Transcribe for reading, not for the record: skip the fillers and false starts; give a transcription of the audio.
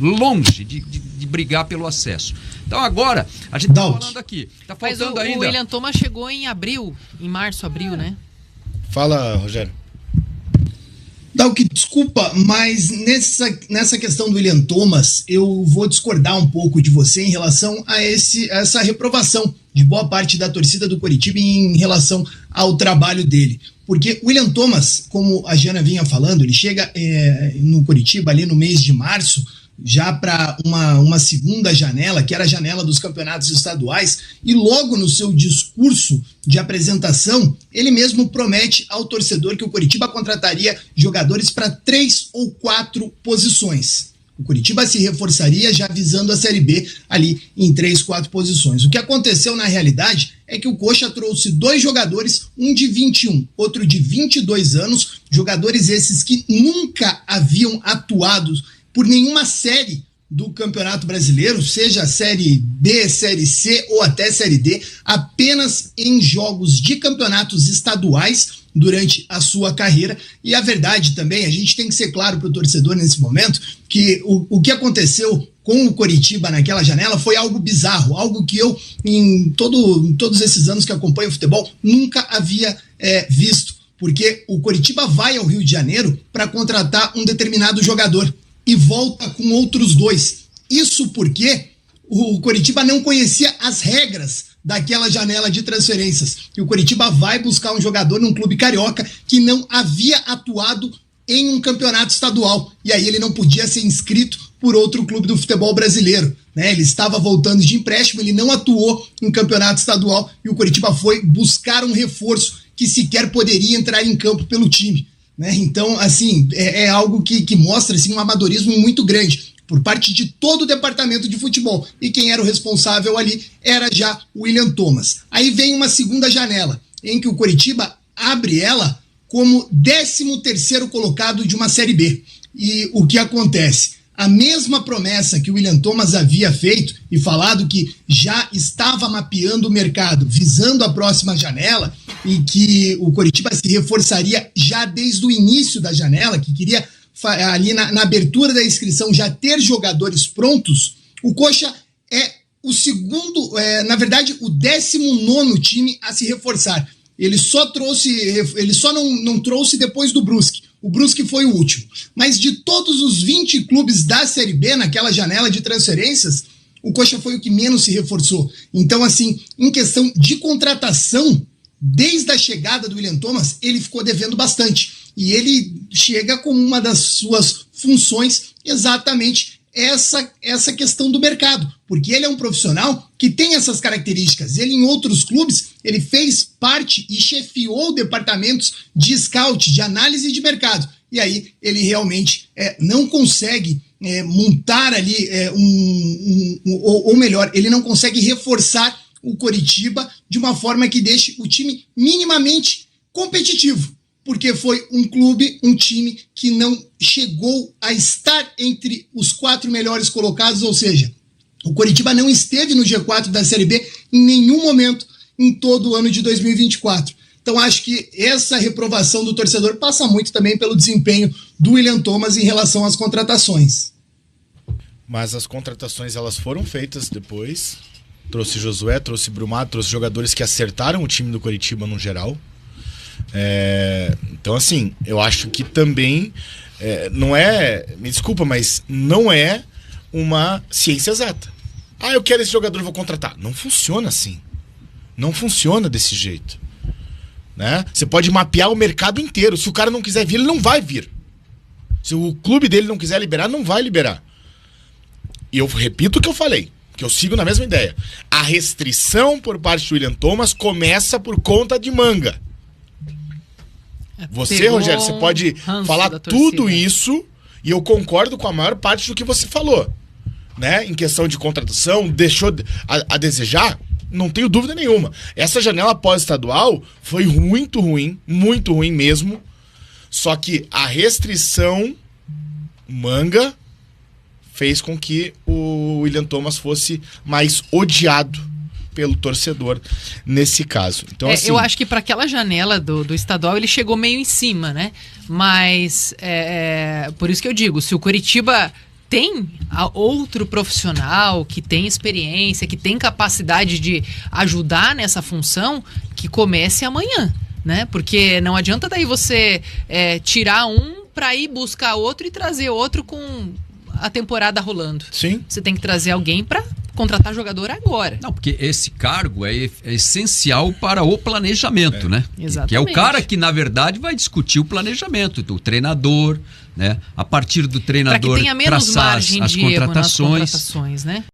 longe de brigar pelo acesso. Então agora, a gente está falando aqui, está faltando ainda... O William Thomas chegou em março, abril, né? Fala, Rogério. Dalk, desculpa, mas nessa questão do William Thomas, eu vou discordar um pouco de você em relação a essa reprovação de boa parte da torcida do Coritiba em relação ao trabalho dele. Porque o William Thomas, como a Jana vinha falando, ele chega no Coritiba ali no mês de março, já para uma segunda janela, que era a janela dos campeonatos estaduais, e logo no seu discurso de apresentação, ele mesmo promete ao torcedor que o Coritiba contrataria jogadores para 3 ou 4 posições. O Coritiba se reforçaria já visando a Série B ali em 3, 4 posições. O que aconteceu na realidade é que o Coxa trouxe 2 jogadores, um de 21, outro de 22 anos, jogadores esses que nunca haviam atuado por nenhuma série do Campeonato Brasileiro, seja a Série B, Série C ou até Série D, apenas em jogos de campeonatos estaduais durante a sua carreira. E a verdade também, a gente tem que ser claro para o torcedor nesse momento, que o que aconteceu com o Coritiba naquela janela foi algo bizarro, algo que eu, em todos esses anos que acompanho o futebol, nunca havia visto, porque o Coritiba vai ao Rio de Janeiro para contratar um determinado jogador e volta com outros 2. Isso porque o Coritiba não conhecia as regras daquela janela de transferências. E o Coritiba vai buscar um jogador num clube carioca que não havia atuado em um campeonato estadual. E aí ele não podia ser inscrito por outro clube do futebol brasileiro, né? Ele estava voltando de empréstimo, ele não atuou em campeonato estadual e o Coritiba foi buscar um reforço que sequer poderia entrar em campo pelo time, né? Então, assim, é algo que mostra assim, um amadorismo muito grande por parte de todo o departamento de futebol. E quem era o responsável ali era já o William Thomas. Aí vem uma segunda janela, em que o Coritiba abre ela como 13º colocado de uma Série B. E o que acontece? A mesma promessa que o William Thomas havia feito e falado que já estava mapeando o mercado, visando a próxima janela, e que o Coritiba se reforçaria já desde o início da janela, que queria ali na abertura da inscrição já ter jogadores prontos, o Coxa é o segundo, na verdade o 19º time a se reforçar. Ele só não trouxe depois do Brusque. O Brusque foi o último. Mas de todos os 20 clubes da Série B, naquela janela de transferências, o Coxa foi o que menos se reforçou. Então, assim, em questão de contratação, desde a chegada do William Thomas, ele ficou devendo bastante. E ele chega com uma das suas funções exatamente essa questão do mercado, porque ele é um profissional que tem essas características. Ele, em outros clubes, ele fez parte e chefiou departamentos de scout, de análise de mercado, e aí ele realmente não consegue montar ali ou melhor, ele não consegue reforçar o Coritiba de uma forma que deixe o time minimamente competitivo, porque foi um time que não chegou a estar entre os 4 melhores colocados, ou seja, o Coritiba não esteve no G4 da Série B em nenhum momento em todo o ano de 2024. Então acho que essa reprovação do torcedor passa muito também pelo desempenho do William Thomas em relação às contratações. Mas as contratações elas foram feitas depois. Trouxe Josué, trouxe Brumado, trouxe jogadores que acertaram o time do Coritiba no geral. Então assim, eu acho que também não é, me desculpa, mas não é uma ciência exata. Eu quero esse jogador, vou contratar. Não funciona assim. Não funciona desse jeito, né? Você pode mapear o mercado inteiro. Se o cara não quiser vir, ele não vai vir. Se o clube dele não quiser liberar, não vai liberar. E eu repito o que eu falei, que eu sigo na mesma ideia. A restrição por parte do William Thomas começa por conta de manga. Você, Rogério, você pode falar tudo isso e eu concordo com a maior parte do que você falou, né? Em questão de contratação, deixou a desejar, não tenho dúvida nenhuma. Essa janela pós-estadual foi muito ruim mesmo, só que a restrição manga fez com que o William Thomas fosse mais odiado pelo torcedor nesse caso. Então, assim, eu acho que para aquela janela do estadual ele chegou meio em cima, né? Mas por isso que eu digo, se o Coritiba tem outro profissional que tem experiência, que tem capacidade de ajudar nessa função, que comece amanhã, né? Porque não adianta daí você tirar um para ir buscar outro e trazer outro com a temporada rolando. Sim. Você tem que trazer alguém para contratar jogador agora. Não, porque esse cargo é essencial para o planejamento, né? Exatamente. Que é o cara que, na verdade, vai discutir o planejamento, o treinador, né? A partir do treinador, para que tenha menos traçar margem as de erro nas contratações. contratações, né?